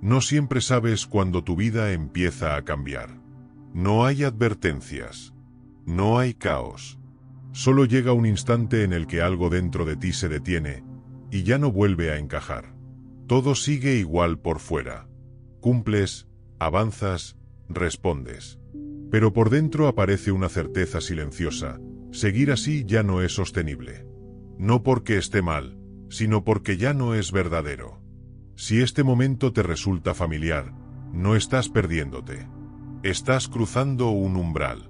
No siempre sabes cuándo tu vida empieza a cambiar. No hay advertencias. No hay caos. Solo llega un instante en el que algo dentro de ti se detiene y ya no vuelve a encajar. Todo sigue igual por fuera. Cumples, avanzas, respondes. Pero por dentro aparece una certeza silenciosa. Seguir así ya no es sostenible. No porque esté mal, sino porque ya no es verdadero. Si este momento te resulta familiar, no estás perdiéndote. Estás cruzando un umbral.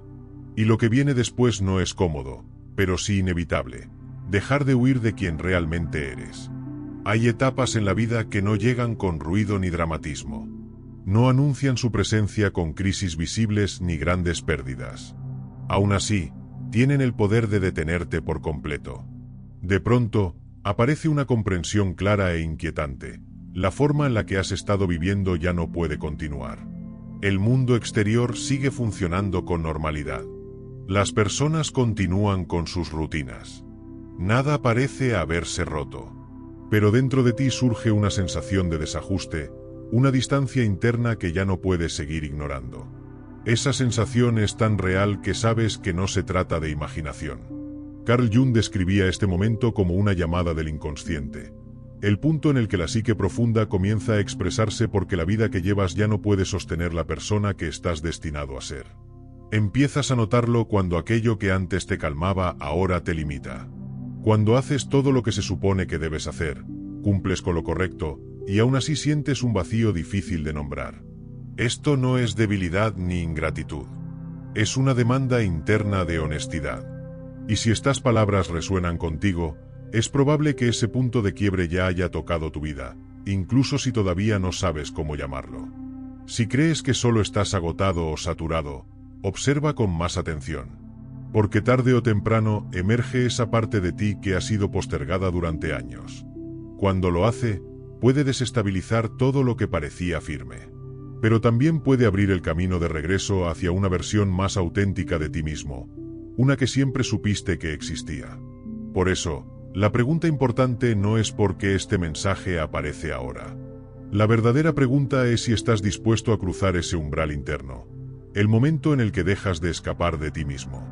Y lo que viene después no es cómodo, pero sí inevitable. Dejar de huir de quien realmente eres. Hay etapas en la vida que no llegan con ruido ni dramatismo. No anuncian su presencia con crisis visibles ni grandes pérdidas. Aún así, tienen el poder de detenerte por completo. De pronto, aparece una comprensión clara e inquietante. La forma en la que has estado viviendo ya no puede continuar. El mundo exterior sigue funcionando con normalidad. Las personas continúan con sus rutinas. Nada parece haberse roto. Pero dentro de ti surge una sensación de desajuste, una distancia interna que ya no puedes seguir ignorando. Esa sensación es tan real que sabes que no se trata de imaginación. Carl Jung describía este momento como una llamada del inconsciente. El punto en el que la psique profunda comienza a expresarse porque la vida que llevas ya no puede sostener la persona que estás destinado a ser. Empiezas a notarlo cuando aquello que antes te calmaba ahora te limita. Cuando haces todo lo que se supone que debes hacer, cumples con lo correcto, y aún así sientes un vacío difícil de nombrar. Esto no es debilidad ni ingratitud. Es una demanda interna de honestidad. Y si estas palabras resuenan contigo, es probable que ese punto de quiebre ya haya tocado tu vida, incluso si todavía no sabes cómo llamarlo. Si crees que solo estás agotado o saturado, observa con más atención. Porque tarde o temprano emerge esa parte de ti que ha sido postergada durante años. Cuando lo hace, puede desestabilizar todo lo que parecía firme. Pero también puede abrir el camino de regreso hacia una versión más auténtica de ti mismo, una que siempre supiste que existía. Por eso, la pregunta importante no es por qué este mensaje aparece ahora. La verdadera pregunta es si estás dispuesto a cruzar ese umbral interno, el momento en el que dejas de escapar de ti mismo.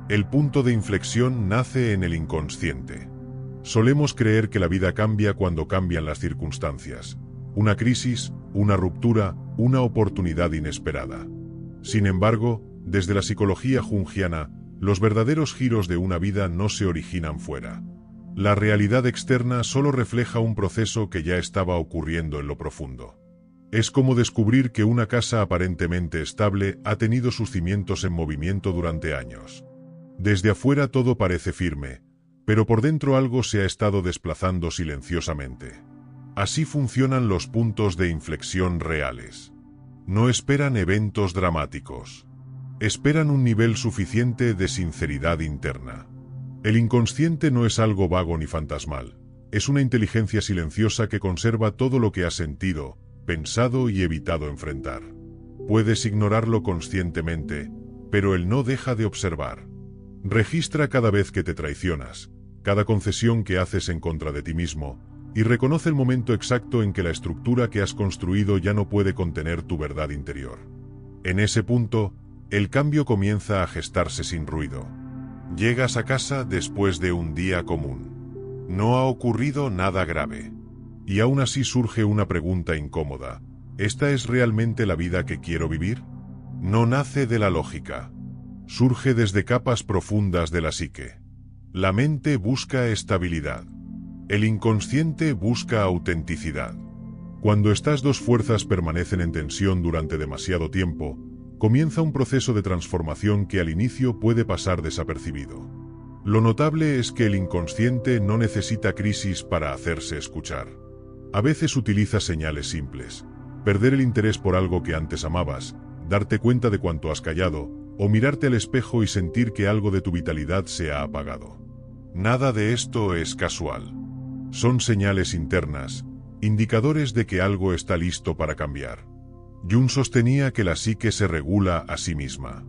El punto de inflexión nace en el inconsciente. Solemos creer que la vida cambia cuando cambian las circunstancias. Una crisis, una ruptura, una oportunidad inesperada. Sin embargo, desde la psicología junguiana, los verdaderos giros de una vida no se originan fuera. La realidad externa solo refleja un proceso que ya estaba ocurriendo en lo profundo. Es como descubrir que una casa aparentemente estable ha tenido sus cimientos en movimiento durante años. Desde afuera todo parece firme, pero por dentro algo se ha estado desplazando silenciosamente. Así funcionan los puntos de inflexión reales. No esperan eventos dramáticos. Esperan un nivel suficiente de sinceridad interna. El inconsciente no es algo vago ni fantasmal. Es una inteligencia silenciosa que conserva todo lo que has sentido, pensado y evitado enfrentar. Puedes ignorarlo conscientemente, pero él no deja de observar. Registra cada vez que te traicionas, cada concesión que haces en contra de ti mismo, y reconoce el momento exacto en que la estructura que has construido ya no puede contener tu verdad interior. En ese punto, el cambio comienza a gestarse sin ruido. Llegas a casa después de un día común. No ha ocurrido nada grave. Y aún así surge una pregunta incómoda. ¿Esta es realmente la vida que quiero vivir? No nace de la lógica. Surge desde capas profundas de la psique. La mente busca estabilidad. El inconsciente busca autenticidad. Cuando estas dos fuerzas permanecen en tensión durante demasiado tiempo, comienza un proceso de transformación que al inicio puede pasar desapercibido. Lo notable es que el inconsciente no necesita crisis para hacerse escuchar. A veces utiliza señales simples. Perder el interés por algo que antes amabas, darte cuenta de cuánto has callado, o mirarte al espejo y sentir que algo de tu vitalidad se ha apagado. Nada de esto es casual. Son señales internas, indicadores de que algo está listo para cambiar. Jung sostenía que la psique se regula a sí misma.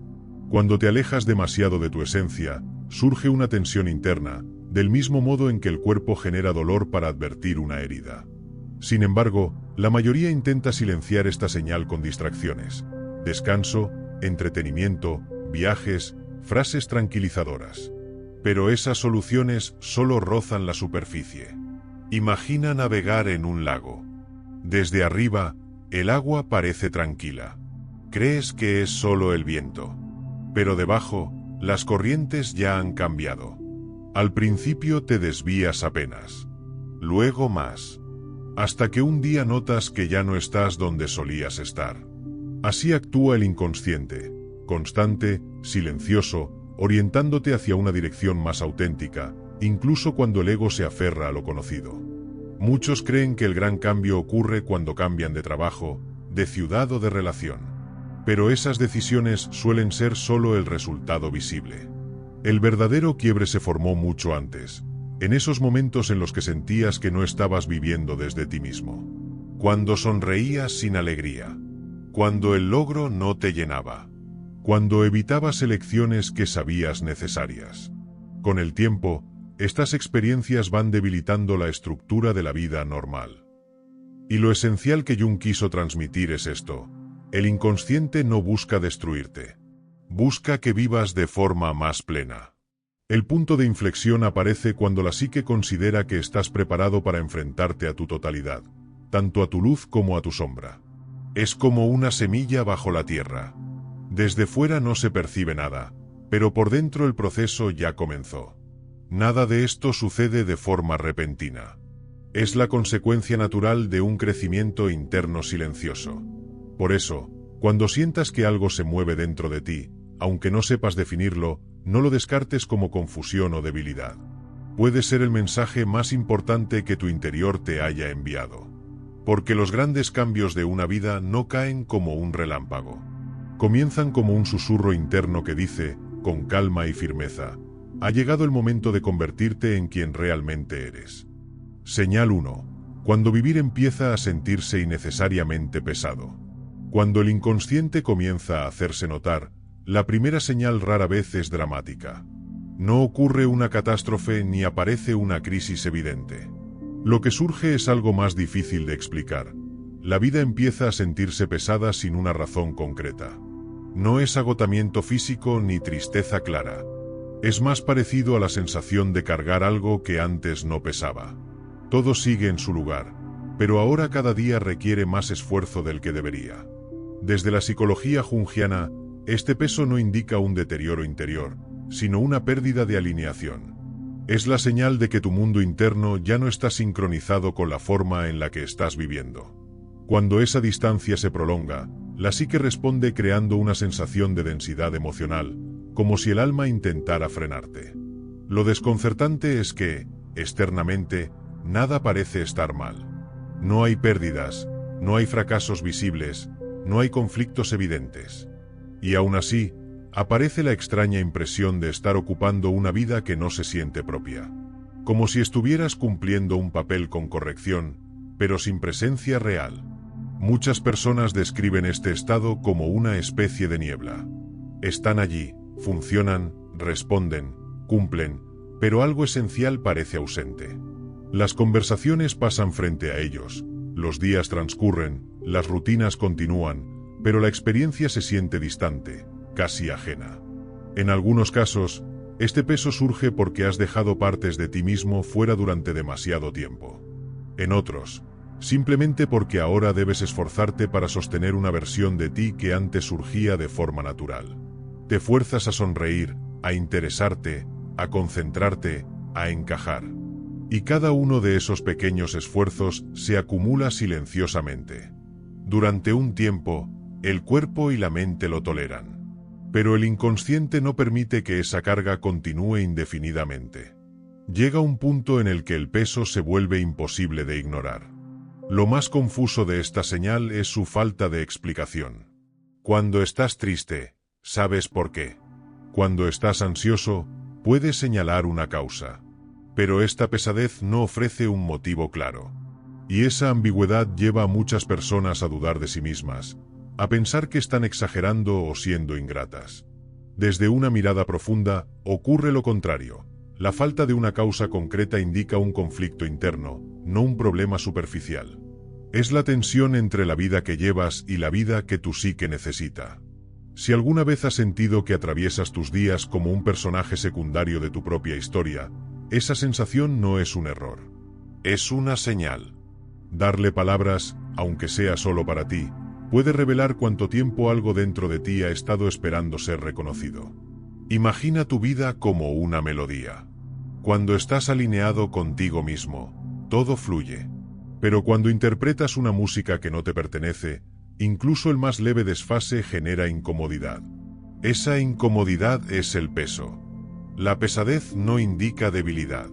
Cuando te alejas demasiado de tu esencia, surge una tensión interna, del mismo modo en que el cuerpo genera dolor para advertir una herida. Sin embargo, la mayoría intenta silenciar esta señal con distracciones. Descanso, entretenimiento, viajes, frases tranquilizadoras. Pero esas soluciones solo rozan la superficie. Imagina navegar en un lago. Desde arriba, el agua parece tranquila. Crees que es solo el viento. Pero debajo, las corrientes ya han cambiado. Al principio te desvías apenas. Luego más. Hasta que un día notas que ya no estás donde solías estar. Así actúa el inconsciente, constante, silencioso, orientándote hacia una dirección más auténtica, incluso cuando el ego se aferra a lo conocido. Muchos creen que el gran cambio ocurre cuando cambian de trabajo, de ciudad o de relación. Pero esas decisiones suelen ser solo el resultado visible. El verdadero quiebre se formó mucho antes, en esos momentos en los que sentías que no estabas viviendo desde ti mismo. Cuando sonreías sin alegría. Cuando el logro no te llenaba. Cuando evitabas elecciones que sabías necesarias. Con el tiempo, estas experiencias van debilitando la estructura de la vida normal. Y lo esencial que Jung quiso transmitir es esto: el inconsciente no busca destruirte. Busca que vivas de forma más plena. El punto de inflexión aparece cuando la psique considera que estás preparado para enfrentarte a tu totalidad, tanto a tu luz como a tu sombra. Es como una semilla bajo la tierra. Desde fuera no se percibe nada, pero por dentro el proceso ya comenzó. Nada de esto sucede de forma repentina. Es la consecuencia natural de un crecimiento interno silencioso. Por eso, cuando sientas que algo se mueve dentro de ti, aunque no sepas definirlo, no lo descartes como confusión o debilidad. Puede ser el mensaje más importante que tu interior te haya enviado. Porque los grandes cambios de una vida no caen como un relámpago. Comienzan como un susurro interno que dice, con calma y firmeza: ha llegado el momento de convertirte en quien realmente eres. Señal 1. Cuando vivir empieza a sentirse innecesariamente pesado. Cuando el inconsciente comienza a hacerse notar, la primera señal rara vez es dramática. No ocurre una catástrofe ni aparece una crisis evidente. Lo que surge es algo más difícil de explicar. La vida empieza a sentirse pesada sin una razón concreta. No es agotamiento físico ni tristeza clara. Es más parecido a la sensación de cargar algo que antes no pesaba. Todo sigue en su lugar, pero ahora cada día requiere más esfuerzo del que debería. Desde la psicología junguiana, este peso no indica un deterioro interior, sino una pérdida de alineación. Es la señal de que tu mundo interno ya no está sincronizado con la forma en la que estás viviendo. Cuando esa distancia se prolonga, la psique responde creando una sensación de densidad emocional, como si el alma intentara frenarte. Lo desconcertante es que, externamente, nada parece estar mal. No hay pérdidas, no hay fracasos visibles, no hay conflictos evidentes. Y aún así, aparece la extraña impresión de estar ocupando una vida que no se siente propia. Como si estuvieras cumpliendo un papel con corrección, pero sin presencia real. Muchas personas describen este estado como una especie de niebla. Están allí, funcionan, responden, cumplen, pero algo esencial parece ausente. Las conversaciones pasan frente a ellos, los días transcurren, las rutinas continúan, pero la experiencia se siente distante, casi ajena. En algunos casos, este peso surge porque has dejado partes de ti mismo fuera durante demasiado tiempo. En otros, simplemente porque ahora debes esforzarte para sostener una versión de ti que antes surgía de forma natural. Te fuerzas a sonreír, a interesarte, a concentrarte, a encajar. Y cada uno de esos pequeños esfuerzos se acumula silenciosamente. Durante un tiempo, el cuerpo y la mente lo toleran. Pero el inconsciente no permite que esa carga continúe indefinidamente. Llega un punto en el que el peso se vuelve imposible de ignorar. Lo más confuso de esta señal es su falta de explicación. Cuando estás triste, sabes por qué. Cuando estás ansioso, puedes señalar una causa. Pero esta pesadez no ofrece un motivo claro. Y esa ambigüedad lleva a muchas personas a dudar de sí mismas, a pensar que están exagerando o siendo ingratas. Desde una mirada profunda, ocurre lo contrario. La falta de una causa concreta indica un conflicto interno, no un problema superficial. Es la tensión entre la vida que llevas y la vida que tu psique necesita. Si alguna vez has sentido que atraviesas tus días como un personaje secundario de tu propia historia, esa sensación no es un error. Es una señal. Darle palabras, aunque sea solo para ti, puede revelar cuánto tiempo algo dentro de ti ha estado esperando ser reconocido. Imagina tu vida como una melodía. Cuando estás alineado contigo mismo, todo fluye. Pero cuando interpretas una música que no te pertenece, incluso el más leve desfase genera incomodidad. Esa incomodidad es el peso. La pesadez no indica debilidad.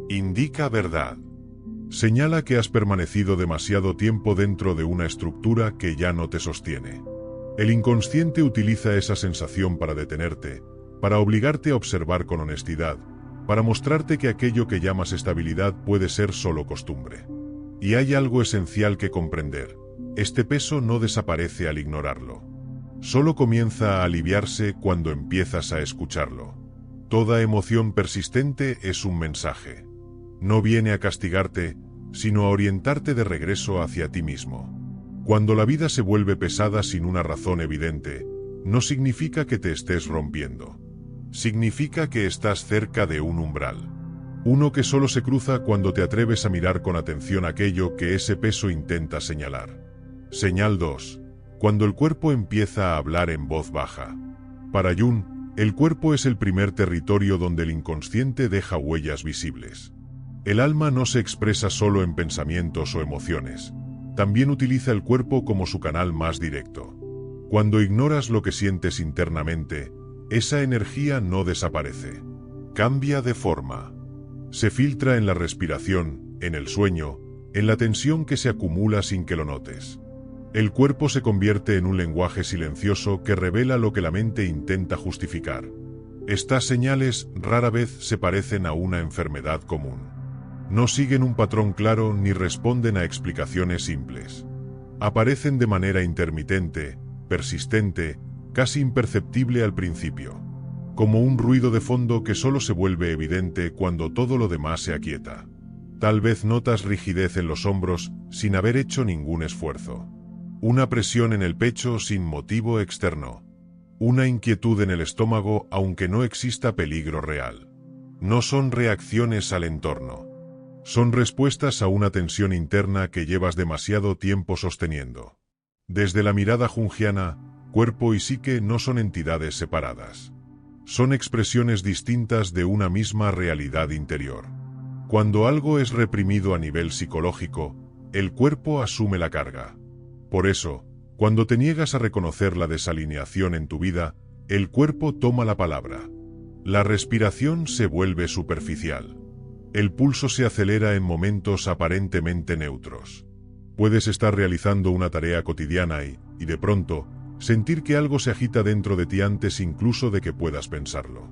Indica verdad. Señala que has permanecido demasiado tiempo dentro de una estructura que ya no te sostiene. El inconsciente utiliza esa sensación para detenerte, para obligarte a observar con honestidad, para mostrarte que aquello que llamas estabilidad puede ser solo costumbre. Y hay algo esencial que comprender. Este peso no desaparece al ignorarlo. Solo comienza a aliviarse cuando empiezas a escucharlo. Toda emoción persistente es un mensaje. No viene a castigarte, sino a orientarte de regreso hacia ti mismo. Cuando la vida se vuelve pesada sin una razón evidente, no significa que te estés rompiendo. Significa que estás cerca de un umbral. Uno que solo se cruza cuando te atreves a mirar con atención aquello que ese peso intenta señalar. Señal 2. Cuando el cuerpo empieza a hablar en voz baja. Para Jung, el cuerpo es el primer territorio donde el inconsciente deja huellas visibles. El alma no se expresa solo en pensamientos o emociones. También utiliza el cuerpo como su canal más directo. Cuando ignoras lo que sientes internamente, esa energía no desaparece. Cambia de forma. Se filtra en la respiración, en el sueño, en la tensión que se acumula sin que lo notes. El cuerpo se convierte en un lenguaje silencioso que revela lo que la mente intenta justificar. Estas señales rara vez se parecen a una enfermedad común. No siguen un patrón claro ni responden a explicaciones simples. Aparecen de manera intermitente, persistente, casi imperceptible al principio. Como un ruido de fondo que solo se vuelve evidente cuando todo lo demás se aquieta. Tal vez notas rigidez en los hombros sin haber hecho ningún esfuerzo. Una presión en el pecho sin motivo externo. Una inquietud en el estómago aunque no exista peligro real. No son reacciones al entorno. Son respuestas a una tensión interna que llevas demasiado tiempo sosteniendo. Desde la mirada jungiana, cuerpo y psique no son entidades separadas. Son expresiones distintas de una misma realidad interior. Cuando algo es reprimido a nivel psicológico, el cuerpo asume la carga. Por eso, cuando te niegas a reconocer la desalineación en tu vida, el cuerpo toma la palabra. La respiración se vuelve superficial. El pulso se acelera en momentos aparentemente neutros. Puedes estar realizando una tarea cotidiana y de pronto, sentir que algo se agita dentro de ti antes incluso de que puedas pensarlo.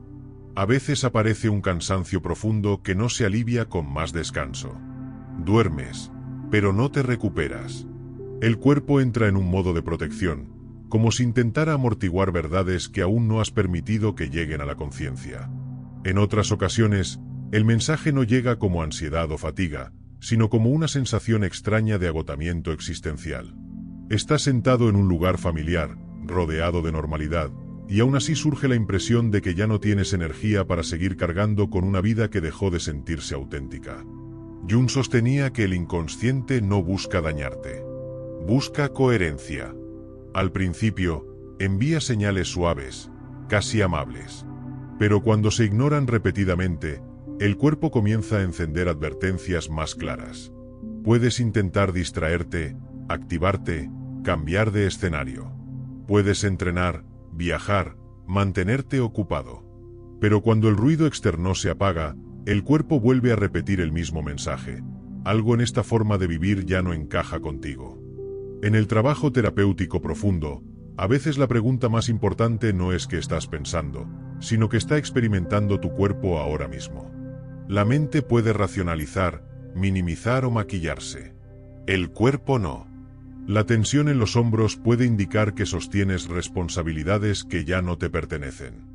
A veces aparece un cansancio profundo que no se alivia con más descanso. Duermes, pero no te recuperas. El cuerpo entra en un modo de protección, como si intentara amortiguar verdades que aún no has permitido que lleguen a la conciencia. En otras ocasiones, el mensaje no llega como ansiedad o fatiga, sino como una sensación extraña de agotamiento existencial. Estás sentado en un lugar familiar, rodeado de normalidad, y aún así surge la impresión de que ya no tienes energía para seguir cargando con una vida que dejó de sentirse auténtica. Jung sostenía que el inconsciente no busca dañarte. Busca coherencia. Al principio, envía señales suaves, casi amables. Pero cuando se ignoran repetidamente, el cuerpo comienza a encender advertencias más claras. Puedes intentar distraerte, activarte, cambiar de escenario. Puedes entrenar, viajar, mantenerte ocupado. Pero cuando el ruido externo se apaga, el cuerpo vuelve a repetir el mismo mensaje. Algo en esta forma de vivir ya no encaja contigo. En el trabajo terapéutico profundo, a veces la pregunta más importante no es qué estás pensando, sino que está experimentando tu cuerpo ahora mismo. La mente puede racionalizar, minimizar o maquillarse. El cuerpo no. La tensión en los hombros puede indicar que sostienes responsabilidades que ya no te pertenecen.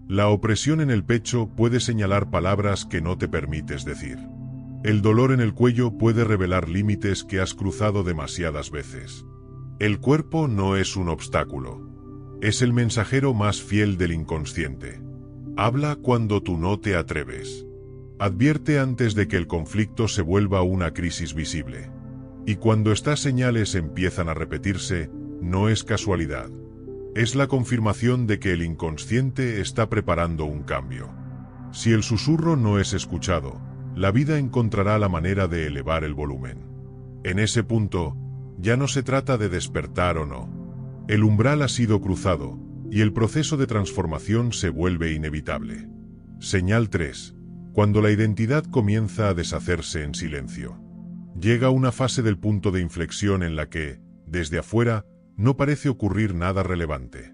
La opresión en el pecho puede señalar palabras que no te permites decir. El dolor en el cuello puede revelar límites que has cruzado demasiadas veces. El cuerpo no es un obstáculo. Es el mensajero más fiel del inconsciente. Habla cuando tú no te atreves. Advierte antes de que el conflicto se vuelva una crisis visible. Y cuando estas señales empiezan a repetirse, no es casualidad. Es la confirmación de que el inconsciente está preparando un cambio. Si el susurro no es escuchado, la vida encontrará la manera de elevar el volumen. En ese punto, ya no se trata de despertar o no. El umbral ha sido cruzado, y el proceso de transformación se vuelve inevitable. Señal 3. Cuando la identidad comienza a deshacerse en silencio. Llega una fase del punto de inflexión en la que, desde afuera, no parece ocurrir nada relevante.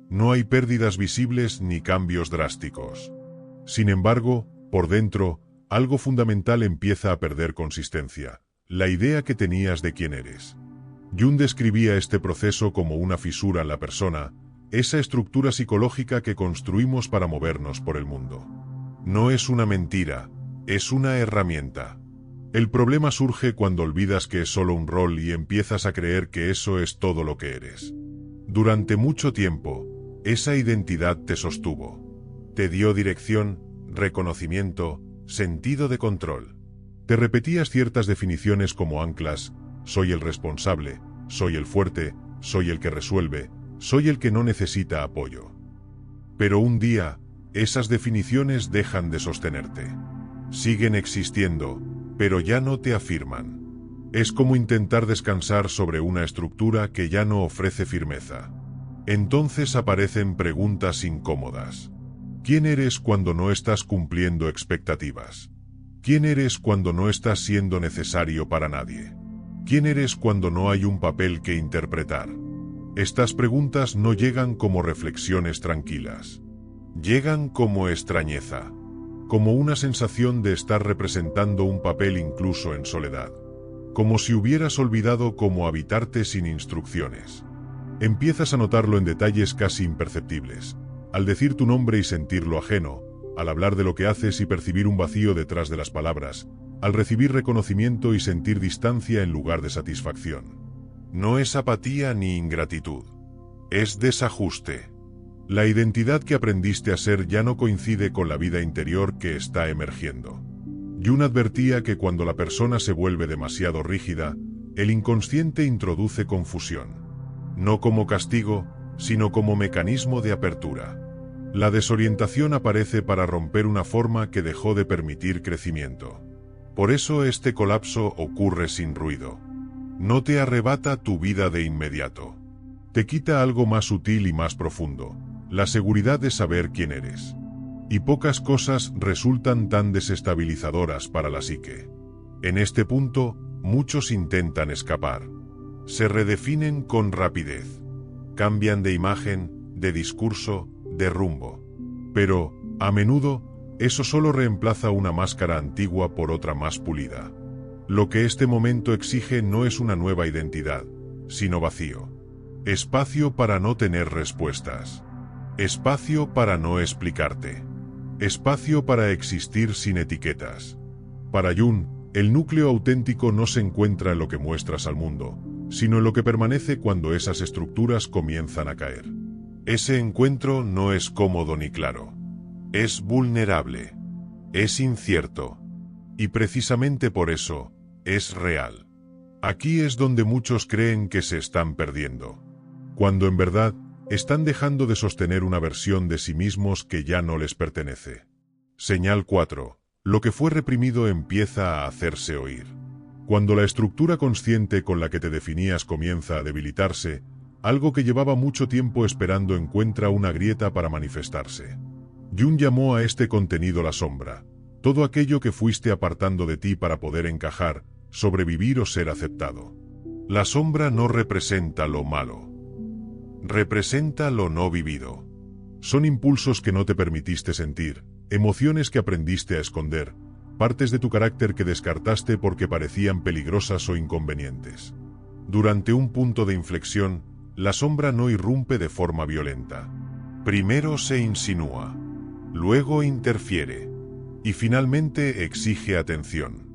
No hay pérdidas visibles ni cambios drásticos. Sin embargo, por dentro, algo fundamental empieza a perder consistencia, la idea que tenías de quién eres. Jung describía este proceso como una fisura en la persona, esa estructura psicológica que construimos para movernos por el mundo. No es una mentira, es una herramienta. El problema surge cuando olvidas que es solo un rol y empiezas a creer que eso es todo lo que eres. Durante mucho tiempo, esa identidad te sostuvo. Te dio dirección, reconocimiento, sentido de control. Te repetías ciertas definiciones como anclas: soy el responsable, soy el fuerte, soy el que resuelve, soy el que no necesita apoyo. Pero un día, esas definiciones dejan de sostenerte. Siguen existiendo, pero ya no te afirman. Es como intentar descansar sobre una estructura que ya no ofrece firmeza. Entonces aparecen preguntas incómodas. ¿Quién eres cuando no estás cumpliendo expectativas? ¿Quién eres cuando no estás siendo necesario para nadie? ¿Quién eres cuando no hay un papel que interpretar? Estas preguntas no llegan como reflexiones tranquilas. Llegan como extrañeza, como una sensación de estar representando un papel incluso en soledad, como si hubieras olvidado cómo habitarte sin instrucciones. Empiezas a notarlo en detalles casi imperceptibles, al decir tu nombre y sentirlo ajeno, al hablar de lo que haces y percibir un vacío detrás de las palabras, al recibir reconocimiento y sentir distancia en lugar de satisfacción. No es apatía ni ingratitud, es desajuste. La identidad que aprendiste a ser ya no coincide con la vida interior que está emergiendo. Jung advertía que cuando la persona se vuelve demasiado rígida, el inconsciente introduce confusión. No como castigo, sino como mecanismo de apertura. La desorientación aparece para romper una forma que dejó de permitir crecimiento. Por eso este colapso ocurre sin ruido. No te arrebata tu vida de inmediato. Te quita algo más sutil y más profundo, la seguridad de saber quién eres. Y pocas cosas resultan tan desestabilizadoras para la psique. En este punto, muchos intentan escapar. Se redefinen con rapidez. Cambian de imagen, de discurso, de rumbo. Pero, a menudo, eso solo reemplaza una máscara antigua por otra más pulida. Lo que este momento exige no es una nueva identidad, sino vacío. Espacio para no tener respuestas. Espacio para no explicarte. Espacio para existir sin etiquetas. Para Jung, el núcleo auténtico no se encuentra en lo que muestras al mundo, sino en lo que permanece cuando esas estructuras comienzan a caer. Ese encuentro no es cómodo ni claro. Es vulnerable. Es incierto. Y precisamente por eso, es real. Aquí es donde muchos creen que se están perdiendo, cuando en verdad, están dejando de sostener una versión de sí mismos que ya no les pertenece. Señal 4. Lo que fue reprimido empieza a hacerse oír. Cuando la estructura consciente con la que te definías comienza a debilitarse, algo que llevaba mucho tiempo esperando encuentra una grieta para manifestarse. Jung llamó a este contenido la sombra, todo aquello que fuiste apartando de ti para poder encajar, sobrevivir o ser aceptado. La sombra no representa lo malo. Representa lo no vivido. Son impulsos que no te permitiste sentir, emociones que aprendiste a esconder, partes de tu carácter que descartaste porque parecían peligrosas o inconvenientes. Durante un punto de inflexión, la sombra no irrumpe de forma violenta. Primero se insinúa, luego interfiere, y finalmente exige atención.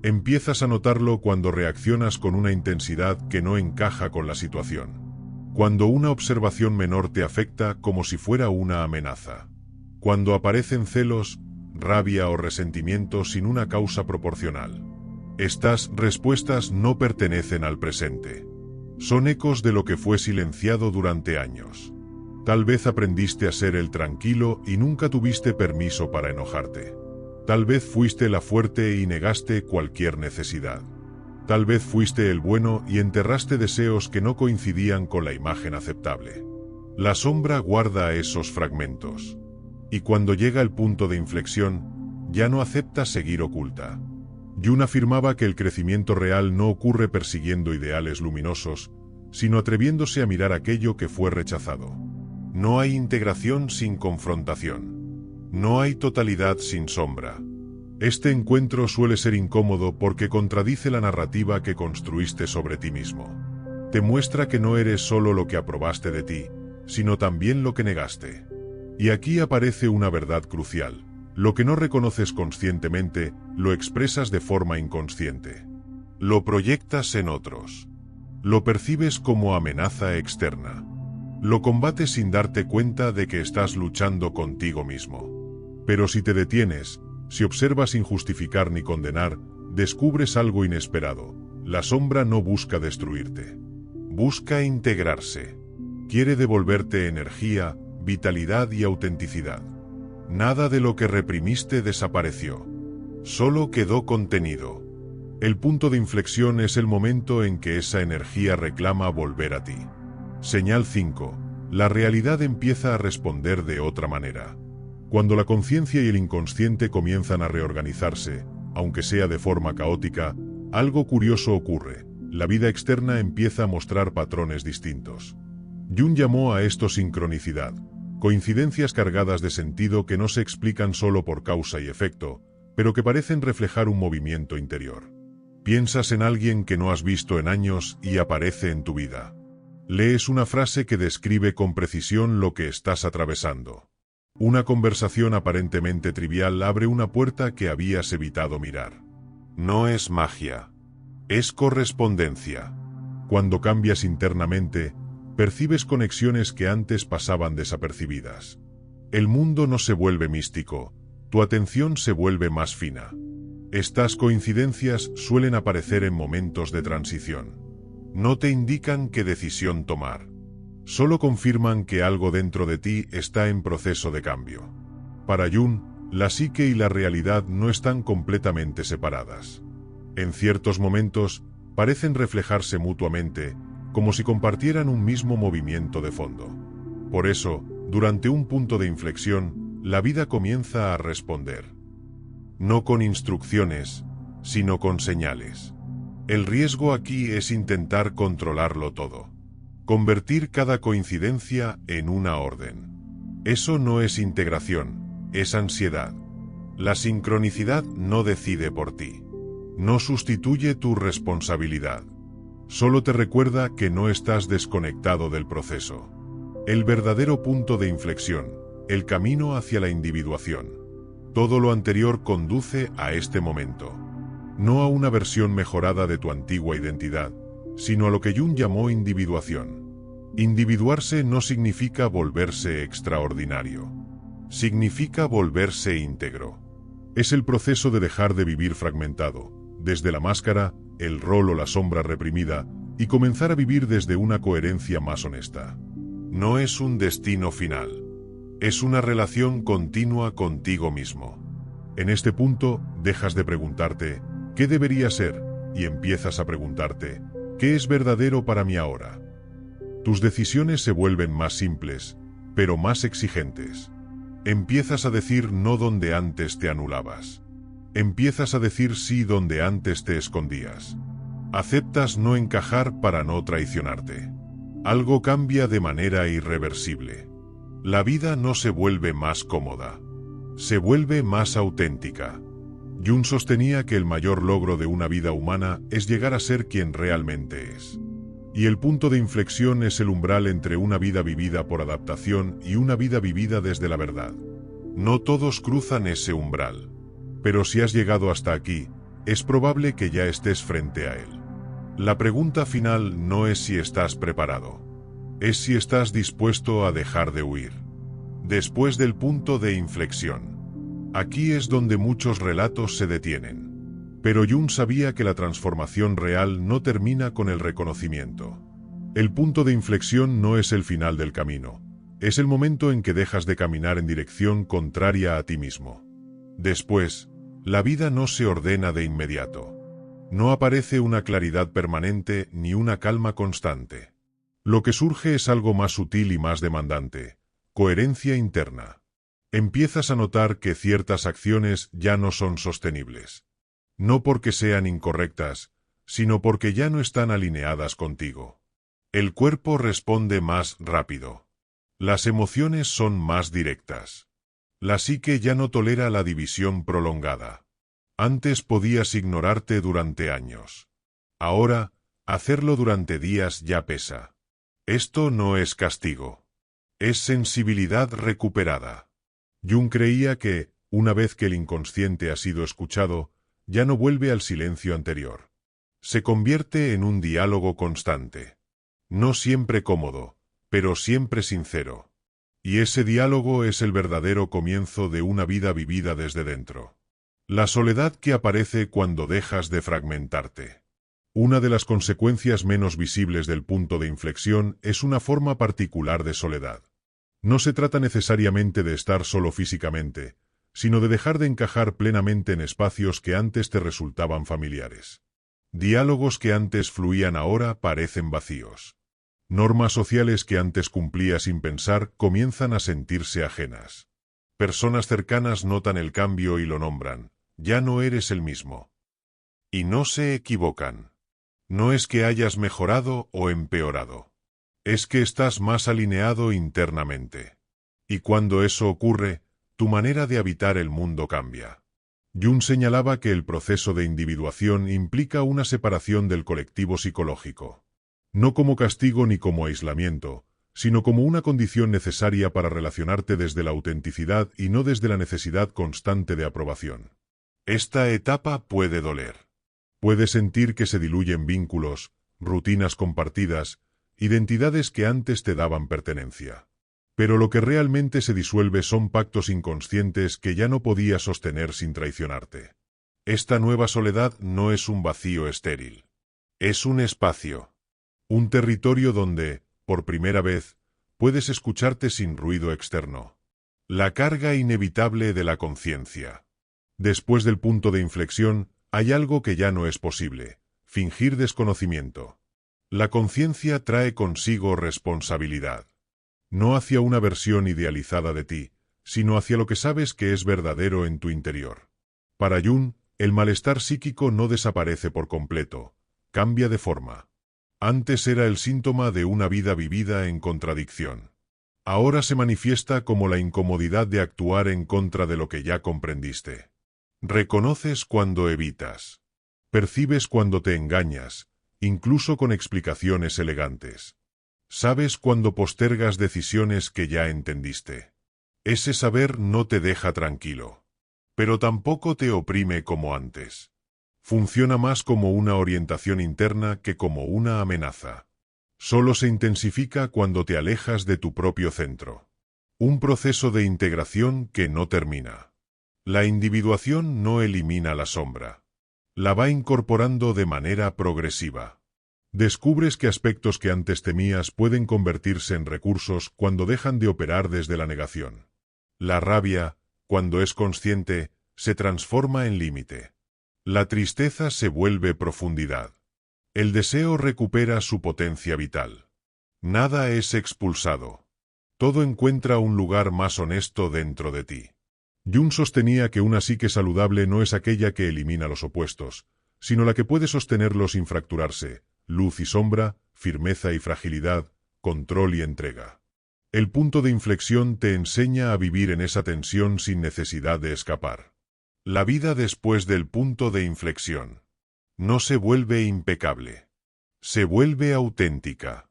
Empiezas a notarlo cuando reaccionas con una intensidad que no encaja con la situación. Cuando una observación menor te afecta como si fuera una amenaza. Cuando aparecen celos, rabia o resentimiento sin una causa proporcional. Estas respuestas no pertenecen al presente. Son ecos de lo que fue silenciado durante años. Tal vez aprendiste a ser el tranquilo y nunca tuviste permiso para enojarte. Tal vez fuiste la fuerte y negaste cualquier necesidad. Tal vez fuiste el bueno y enterraste deseos que no coincidían con la imagen aceptable. La sombra guarda esos fragmentos. Y cuando llega el punto de inflexión, ya no acepta seguir oculta. Jung afirmaba que el crecimiento real no ocurre persiguiendo ideales luminosos, sino atreviéndose a mirar aquello que fue rechazado. No hay integración sin confrontación. No hay totalidad sin sombra. Este encuentro suele ser incómodo porque contradice la narrativa que construiste sobre ti mismo. Te muestra que no eres solo lo que aprobaste de ti, sino también lo que negaste. Y aquí aparece una verdad crucial. Lo que no reconoces conscientemente, lo expresas de forma inconsciente. Lo proyectas en otros. Lo percibes como amenaza externa. Lo combates sin darte cuenta de que estás luchando contigo mismo. Pero si te detienes, si observas sin justificar ni condenar, descubres algo inesperado. La sombra no busca destruirte. Busca integrarse. Quiere devolverte energía, vitalidad y autenticidad. Nada de lo que reprimiste desapareció. Solo quedó contenido. El punto de inflexión es el momento en que esa energía reclama volver a ti. Señal 5. La realidad empieza a responder de otra manera. Cuando la conciencia y el inconsciente comienzan a reorganizarse, aunque sea de forma caótica, algo curioso ocurre. La vida externa empieza a mostrar patrones distintos. Jung llamó a esto sincronicidad, coincidencias cargadas de sentido que no se explican solo por causa y efecto, pero que parecen reflejar un movimiento interior. Piensas en alguien que no has visto en años y aparece en tu vida. Lees una frase que describe con precisión lo que estás atravesando. Una conversación aparentemente trivial abre una puerta que habías evitado mirar. No es magia. Es correspondencia. Cuando cambias internamente, percibes conexiones que antes pasaban desapercibidas. El mundo no se vuelve místico, tu atención se vuelve más fina. Estas coincidencias suelen aparecer en momentos de transición. No te indican qué decisión tomar. Solo confirman que algo dentro de ti está en proceso de cambio. Para Jung, la psique y la realidad no están completamente separadas. En ciertos momentos, parecen reflejarse mutuamente, como si compartieran un mismo movimiento de fondo. Por eso, durante un punto de inflexión, la vida comienza a responder. No con instrucciones, sino con señales. El riesgo aquí es intentar controlarlo todo. Convertir cada coincidencia en una orden. Eso no es integración, es ansiedad. La sincronicidad no decide por ti. No sustituye tu responsabilidad. Solo te recuerda que no estás desconectado del proceso. El verdadero punto de inflexión, el camino hacia la individuación. Todo lo anterior conduce a este momento. No a una versión mejorada de tu antigua identidad, sino a lo que Jung llamó individuación. Individuarse no significa volverse extraordinario. Significa volverse íntegro. Es el proceso de dejar de vivir fragmentado, desde la máscara, el rol o la sombra reprimida, y comenzar a vivir desde una coherencia más honesta. No es un destino final. Es una relación continua contigo mismo. En este punto, dejas de preguntarte, ¿qué debería ser? Y empiezas a preguntarte, ¿qué es verdadero para mí ahora? Tus decisiones se vuelven más simples, pero más exigentes. Empiezas a decir no donde antes te anulabas. Empiezas a decir sí donde antes te escondías. Aceptas no encajar para no traicionarte. Algo cambia de manera irreversible. La vida no se vuelve más cómoda. Se vuelve más auténtica. Jung sostenía que el mayor logro de una vida humana es llegar a ser quien realmente es. Y el punto de inflexión es el umbral entre una vida vivida por adaptación y una vida vivida desde la verdad. No todos cruzan ese umbral. Pero si has llegado hasta aquí, es probable que ya estés frente a él. La pregunta final no es si estás preparado, es si estás dispuesto a dejar de huir. Después del punto de inflexión. Aquí es donde muchos relatos se detienen. Pero Jung sabía que la transformación real no termina con el reconocimiento. El punto de inflexión no es el final del camino, es el momento en que dejas de caminar en dirección contraria a ti mismo. Después, la vida no se ordena de inmediato. No aparece una claridad permanente ni una calma constante. Lo que surge es algo más sutil y más demandante: coherencia interna. Empiezas a notar que ciertas acciones ya no son sostenibles. No porque sean incorrectas, sino porque ya no están alineadas contigo. El cuerpo responde más rápido. Las emociones son más directas. La psique ya no tolera la división prolongada. Antes podías ignorarte durante años. Ahora, hacerlo durante días ya pesa. Esto no es castigo. Es sensibilidad recuperada. Jung creía que, una vez que el inconsciente ha sido escuchado, ya no vuelve al silencio anterior. Se convierte en un diálogo constante. No siempre cómodo, pero siempre sincero. Y ese diálogo es el verdadero comienzo de una vida vivida desde dentro. La soledad que aparece cuando dejas de fragmentarte. Una de las consecuencias menos visibles del punto de inflexión es una forma particular de soledad. No se trata necesariamente de estar solo físicamente, sino de dejar de encajar plenamente en espacios que antes te resultaban familiares. Diálogos que antes fluían ahora parecen vacíos. Normas sociales que antes cumplías sin pensar comienzan a sentirse ajenas. Personas cercanas notan el cambio y lo nombran: ya no eres el mismo. Y no se equivocan. No es que hayas mejorado o empeorado. Es que estás más alineado internamente. Y cuando eso ocurre, tu manera de habitar el mundo cambia. Jung señalaba que el proceso de individuación implica una separación del colectivo psicológico. No como castigo ni como aislamiento, sino como una condición necesaria para relacionarte desde la autenticidad y no desde la necesidad constante de aprobación. Esta etapa puede doler. Puedes sentir que se diluyen vínculos, rutinas compartidas, identidades que antes te daban pertenencia. Pero lo que realmente se disuelve son pactos inconscientes que ya no podías sostener sin traicionarte. Esta nueva soledad no es un vacío estéril. Es un espacio. Un territorio donde, por primera vez, puedes escucharte sin ruido externo. La carga inevitable de la conciencia. Después del punto de inflexión, hay algo que ya no es posible: fingir desconocimiento. La conciencia trae consigo responsabilidad. No hacia una versión idealizada de ti, sino hacia lo que sabes que es verdadero en tu interior. Para Jung, el malestar psíquico no desaparece por completo, cambia de forma. Antes era el síntoma de una vida vivida en contradicción. Ahora se manifiesta como la incomodidad de actuar en contra de lo que ya comprendiste. Reconoces cuando evitas. Percibes cuando te engañas, incluso con explicaciones elegantes. Sabes cuando postergas decisiones que ya entendiste. Ese saber no te deja tranquilo. Pero tampoco te oprime como antes. Funciona más como una orientación interna que como una amenaza. Solo se intensifica cuando te alejas de tu propio centro. Un proceso de integración que no termina. La individuación no elimina la sombra. La va incorporando de manera progresiva. Descubres que aspectos que antes temías pueden convertirse en recursos cuando dejan de operar desde la negación. La rabia, cuando es consciente, se transforma en límite. La tristeza se vuelve profundidad. El deseo recupera su potencia vital. Nada es expulsado. Todo encuentra un lugar más honesto dentro de ti. Jung sostenía que una psique saludable no es aquella que elimina los opuestos, sino la que puede sostenerlos sin fracturarse: luz y sombra, firmeza y fragilidad, control y entrega. El punto de inflexión te enseña a vivir en esa tensión sin necesidad de escapar. La vida después del punto de inflexión no se vuelve impecable. Se vuelve auténtica.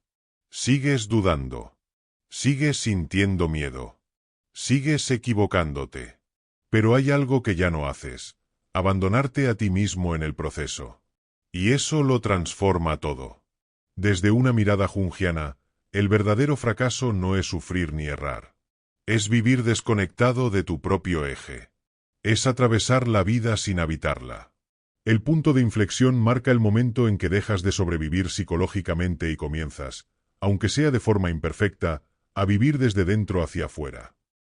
Sigues dudando. Sigues sintiendo miedo. Sigues equivocándote. Pero hay algo que ya no haces, abandonarte a ti mismo en el proceso. Y eso lo transforma todo. Desde una mirada junguiana, el verdadero fracaso no es sufrir ni errar. Es vivir desconectado de tu propio eje. Es atravesar la vida sin habitarla. El punto de inflexión marca el momento en que dejas de sobrevivir psicológicamente y comienzas, aunque sea de forma imperfecta, a vivir desde dentro hacia afuera.